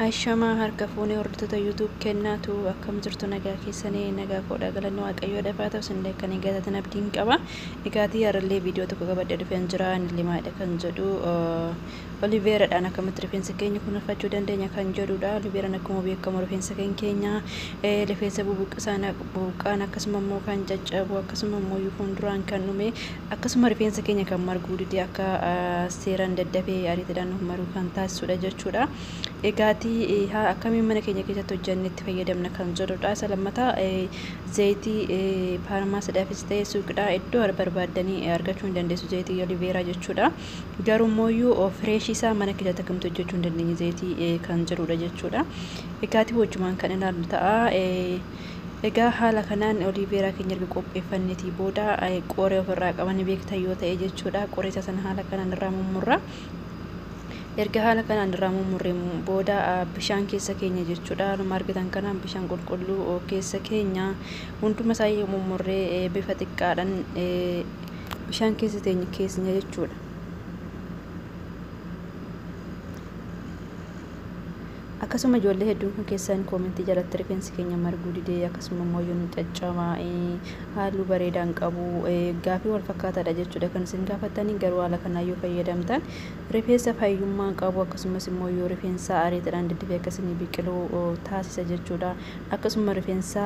Ashamaa harka fuunee hordoftoota YouTube kennaatu akkam jirtu nagaa keessanii nagaa koodha galanni waaqayyoo dafaa ta'us illee kan eeggatan abdiin qaba. Dhigaatii harallee viidiyoo tokko qabadde dhufeen jira inni limaadha kan jedhu Oliveeraadhaan akkamitti rifeensa keenya kunuunfachuu dandeenya kan jedhudha. Oliveeraan akkuma beekamu rifeensa keenya rifeensa bubuqqaan akkasuma immoo kan caccabu akkasuma immoo fuulduraan kan dhume akkasuma rifeensa keenya kan marguu dide akka seeraan daddafee ariitiidhaan maruu kan taasisudha jechuudha. Egaati akkamiin mana keenya keessatti hojjannee itti fayyadamna kan jedhudha. Isa lammataa zayitii faarmaasiidhaafis ta'ee suuqidha iddoo barbaaddanii argachuu hin dandeessu zayitii Oliveeraa jechuudha. Garuu immoo fireeshii isaa mana keessatti akkamitti hojjechuu hin dandeenye zayitii kan jedhudha jechuudha. Egaati wajjumaan kan ilaallu ta'a. Egaa haala kanaan Oliveeraa keenya erga qopheeffanneetii booda qoree ofirraa qaban beektan yoo ta'e jechuudha. Qoree isa sana haala kanaan irraa mummurra. Erga haala kanaan irraa mummurreen booda bishaan keessa keenya jechuudha. Numa argitan kanaan bishaan qulqulluu keessa keenya hunduma isaa mummurree bifa xiqqaadhaan bishaan keessa keenya jechuudha. Akkasuma ijoollee hedduun kun keessaan koomentii jalatti rifeensi keenya marguu didee akkasuma immoo yoo nu caccabaa halluu bareedaan qabu gaafii wal fakkaataadha jechuudha kan isin gaafatanii garuu haala kanaa yoo fayyadamtan rifeensa fayyummaa qabu akkasumas immoo yoo rifeensa ariitiidhaan daddafee akkasii biqiluu taasisa jechuudha. Akkasuma rifeensa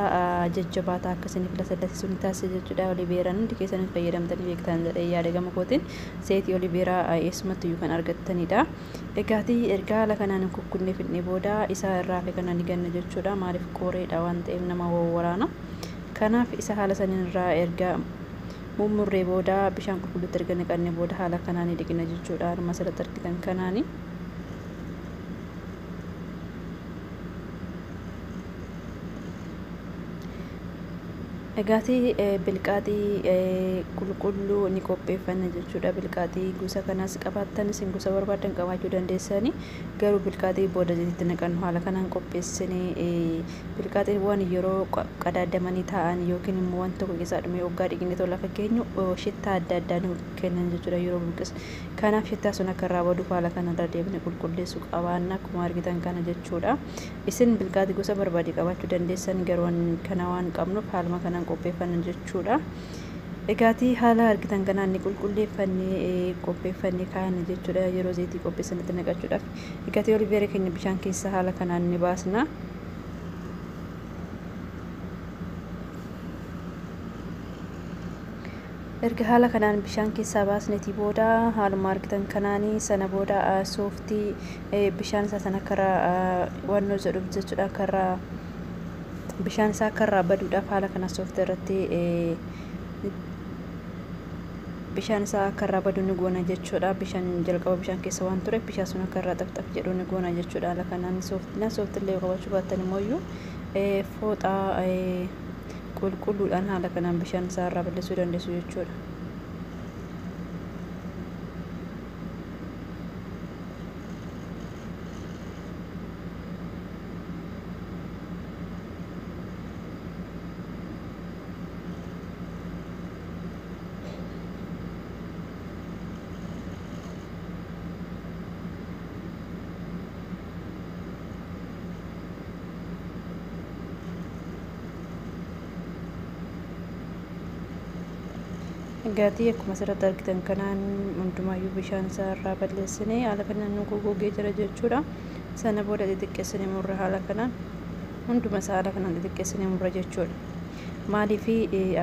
jajjabaataa akkasii filasallasisuu ni taasisa jechuudha. Oliveeraan hundi keessanii fayyadamtanii beektan jedhee yaada gama kootiin zayitii Oliveeraa eessumattuu kan argattanidha. Egaati erga haala kanaan kukkunnee fidnee booda isa irraa fi kana ni ganna jechuudha. Maaliif qoreedha waan ta'eef nama waraana. Kanaaf isa haala saniin irraa erga mummurree booda bishaan qulqulluutti erga naqannee booda haala kanaan ni dhiqna jechuudha. Harma asirratti argitan kanaani. Egaati bilqaaxii qulqulluu ni qopheeffanna jechuudha. Bilqaaxii gosa kanaas qabaattan isin gosa barbaadan qabaachuu dandeessanii garuu bilqaaxii booda zayitiitti naqannu haala kanaan qopheessinee bilqaaxiiwwan yeroo qadaadamanii taa'an yookiin immoo waan tokko keessaa dhumee waggaa dhiqnee tola fakkeenyu shittaa adda addaa nu kennan jechuudha yeroo bulqis. Kanaaf shittaa sun akka irraa baduuf haala kanarra deemnee qulqulleessuu qabaanna akkuma argitan kana jechuudha. Isin bilqaaxii gosa barbaade qabaachuu dandeessan garuu kana waan qabnuuf haaluma kanaan qopheeffanna jechuudha. Egaati haala argitan kanaan ni qulqulleeffannee qopheeffannee kaa'anna jechuudha yeroo zayitii qopheessanitti naqachuudhaaf. Egaati Oliveeraa keenya bishaan keessa haala kanaan ni baasna. Erga haala kanaan bishaan keessaa baasneetii booda haaluma argitan kanaanii sana booda sooftii bishaan isaa sana karaa wannoo jedhuuf jechuudha karaa bishaan isaa akka irraa baduudhaaf haala kana sooftii irratti bishaan isaa akka irraa badu ni goona jechuudha. Bishaan jalqaba bishaan keessa waan ture bishaan sun akka irraa xaxxaf jedhu ni goona jechuudha. Haala kanaan sooftillee qabachuu baattan immoo fooxaa qulqulluudhaan haala kanaan bishaan isaa irraa balleessuu dandeessu jechuudha. Egaati akkuma asirratti argitan kanaan hundumaayyuu bishaan isaa irraa balleessinee haala kanaan nu gogee jira jechuudha. Sana booda xixiqqeessinee murra haala kanaan hunduma isaa haala kanaan xixiqqeessinee murra jechuudha. Maaliif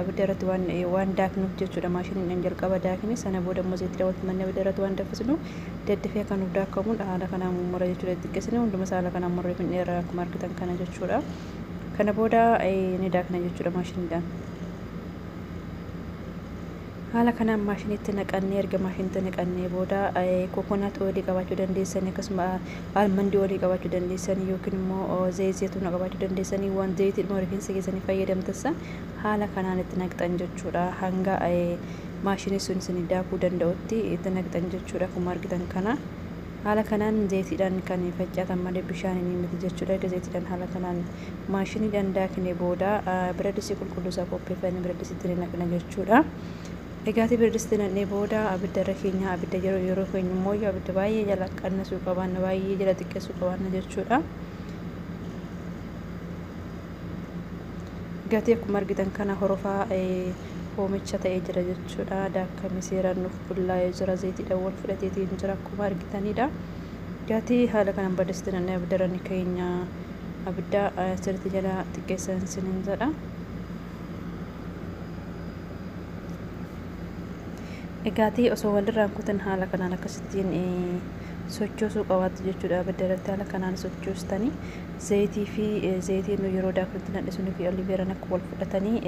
abidda irratti waan daaknuuf jechuudha. Maashiniin jalqaba daakne sana booda immoo zayitii daawwatu manni abidda irratti waan danfisnu daddafee akka nuuf daakamuudha haala kanaan murra jechuudha. Xixiqqeessinee hunduma isaa haala kanaan murree finneerra akkuma argitan kana jechuudha. Kana booda ni daakna jechuudha maashiniidhaan. Haala kanaan maashiniitti naqannee erga maashiniitti naqannee booda kokonaat oolii qabaachuu dandeessanii akkasuma almandii oolii qabaachuu dandeessanii yookiin immoo zayituuna qabaachuu dandeessanii waan zayitii dhuma rifeensa keessanii fayyadamtan haala kanaan itti naqxan jechuudha. Hanga maashinii sun isin daakuu danda'utti itti naqxan jechuudha akkuma argitan kana. Haala kanaan zayitiidhaan kan faccaatan malee bishaan hin miti jechuudha. Erga zayitiidhaan haala kanaan maashiniidhaan daaknee booda bira disii qulqulluu isaa qopheeffannee bira disiitti naqna jechuudha. Egaati birdistii nannee booda abidda irra keenya abidda yeroo keenya immoo abidda baay'ee jala qannasuu qabaanna baay'ee jala xiqqeessuu qabaanna jechuudha. Egaati akkuma argitan kana horofaa oomicha ta'ee jira jechuudha. Daakkamni seeraan nuuf bullaa'ee jira zayitiidhaan wal fudhateetiin jira akkuma argitanidha. Egaati haala kanaan birdistii nannee abidda irra keenya abidda sirriitti jala xiqqeessan siniin jedha. Egaati osoo walirraan kutan haala kanaan akkasittiin sochoosuu qabaatu jechuudha. Abidda irratti haala kanaan sochoostanii zayitiin yeroo daakutti nadhisuunii fi oliiveeraan akka wal fudhatanii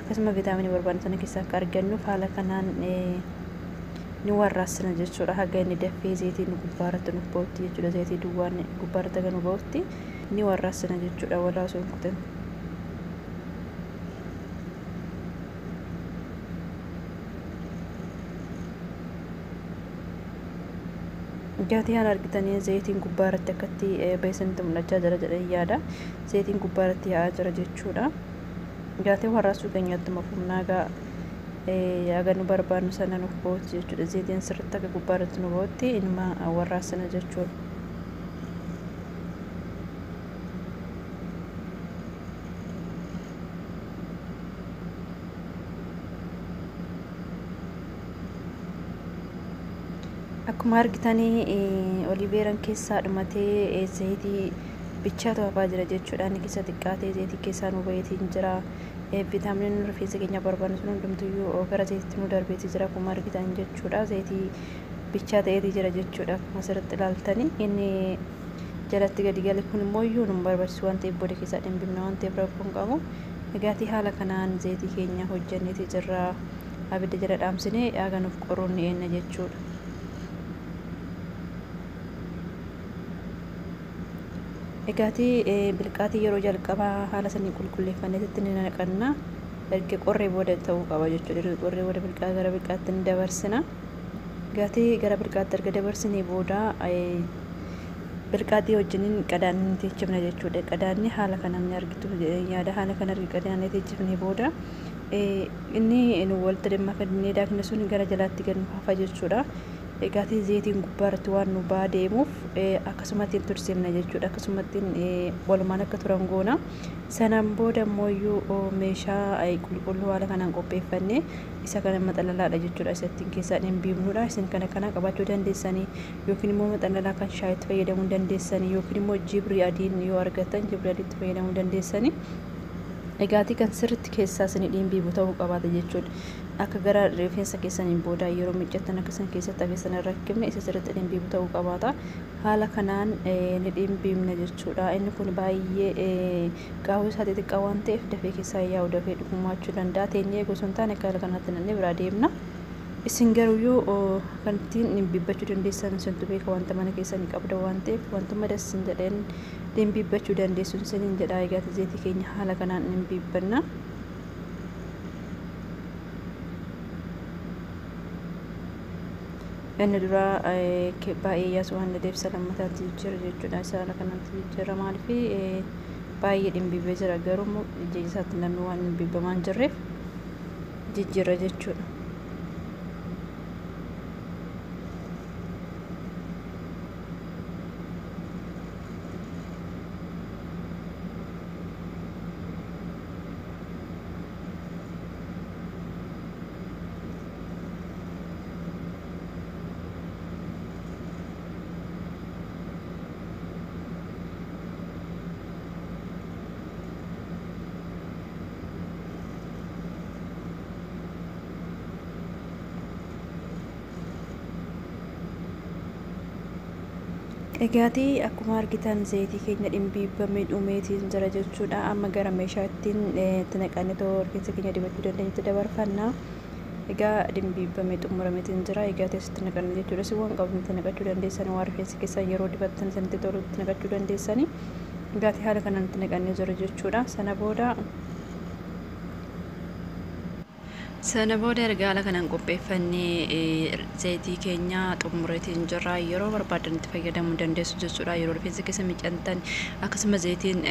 akkasuma viitaaminii barbaadan keessaa akka argannuuf haala kanaan ni warraasina jechuudha. Haga inni dafee zayitiin gubbaarratti nuuf ba'utti jechuudha. Zayitii duwwaan gubbaarratti akka nu ba'utti ni warraasina jechuudha walaa osoo hin kutan. Egaati haan argitanii zayitiin gubbaarratti akkatti beeksanitti mul'achaa jira jedhee yaada. Zayitiin gubbaarratti yaa'aa jira jechuudha. Egaati warraasuu keenyatti mafumnaa haga nu barbaannu sana nuuf ba'utti jechuudha. Zayitiin sirriitti akka gubbaarratti nu ba'utti inuma warraasina jechuudha. Akkuma argitanii oliiveeraan keessaa dhumatee zayitii bichaatu hafaa jira jechuudha. Inni keessa xiqqaatee zayitii keessaa nu baheetiin jira. Viitaaminiin rifeensa keenya barbaannu sun hundumtuyyuu gara zayitiitti nu darbeetii jira akkuma argitan jechuudha. Zayitii bichaa ta'eetii jira jechuudha akkuma asirratti ilaaltanii. Inni jalatti gadi gale kun immoo iyyuu nu barbaachisu waan ta'eef booda keessaa dhimbifna waan ta'eef rakkoon qabu. Egaati haala kanaan zayitii keenya hojjanneetii jirra. Abidda jala dhaamsinee haga nuuf qoruun ni eenna jechuudha. Egaati bilqaatii yeroo jalqabaa haala sanii qulqulleeffanneetti ni naqanna. Erga qorree booda ta'uu qaba jechuudha. Erga qorree booda bilqaa gara bilqaatti ni dabarsina. Egaati gara bilqaatti erga dabarsinee booda bilqaatii wajjiniin qadaadni ni teechifna jechuudha. Qadaadni haala kanaan ni argitu yaada. Haala kana erga qadaadni teechifnee booda inni nu walitti dammaqnee daakne sun gara jalaatti gad nu hafa jechuudha. Egaati zayitiin gubbaarratti waan nu ba'aa deemuuf akkasumatti tursiifna jechuudha. Akkasumatti walumaan akka turan goona. Sanaan booda immoo meeshaa qulqulluu haala kanaan qopheeffannee isa kana maxalalaadha jechuudha. Isattiin keessaa dhimbiifnudha. Isin kana qabaachuu dandeessanii yookiin immoo maxalalaa kan shaayitti fayyadamuu dandeessanii yookiin immoo jibrii adiin yoo argatan jibrii adiitti fayyadamuu dandeessanii. Egaati kan sirriitti keessaa isin dhimbiifu ta'uu qabaata jechuudha. Akka gara rifeensa keessaniin booda yeroo miiccattan akkasuma keessatti hageessan rakkifne isa sirriitti dhimbiifu ta'uu qabaata. Haala kanaan ni dhimbiifna jechuudha. Inni kun baay'ee qaawwii isaa xixiqqaa waan ta'eef dafee keessaa yaa'u dafee dhugumaachuu danda'a. Teenyee gosoon taane akka haala kanaatti nannee biraa deemna. Isin garuuyyuu kan ittiin dhimbiibbachuu dandeessan isintu beeka wanta mana keessanii qabda waan ta'eef wantuma dassin jedheen dhimbiibbachuu dandeessuun isiniin jedha. Egaati zayitii keenya haala kanaan dhimbiibbanna. Inni duraa baay'ee yaasuu waan deebisa lammataatti jijjiirra jechuudha. Isa haala kanatti jijjiirra maaliif baay'ee dhimbiibbee jira garuu ija isaatti namni waan dhimbiibbamaa hin jirreef jijjiirra jechuudha. Egaati akkuma argitan zayitii keenya dhimbiibbamee dhumeetiin jira jechuudha. Amma gara meeshaa ittiin itti naqannee rifeensa keenya dibachuu dandeenyutti dabarfanna. Egaa dhimbiibbamee xumurameetiin jira. Egaa teessitti naqanna jechuudha. Siwwan qabnu itti naqachuu dandeessan waan rifeensa keessaa yeroo dibattan sanitti tolutti naqachuu dandeessani. Egaati haala kanaan itti naqannee jira jechuudha. Sana booda Sana booda erga haala kanaan qopheeffannee zayitii keenya xumureetiin jirra. Yeroo barbaadanitti fayyadamuu dandeessu jechuudha. Yeroo rifeensa keessa miicantan akkasuma zayitiin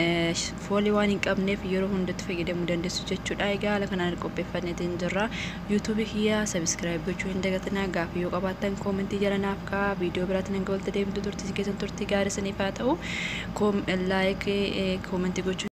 foolii waan hin qabneef yeroo hundatti fayyadamuu dandeessu jechuudha. Egaa haala kanaan qopheeffanneetiin jirra. YouTube kiyya subscribe gochuu hin dagatinaa. Gaaffii yoo qabaattan koomentii jala naaf kaa'aa. Viidiyoo biraatiin hanga walitti deemtu turtii keessan turtii gaarii saniif haa ta'u. Like koomentii gochuu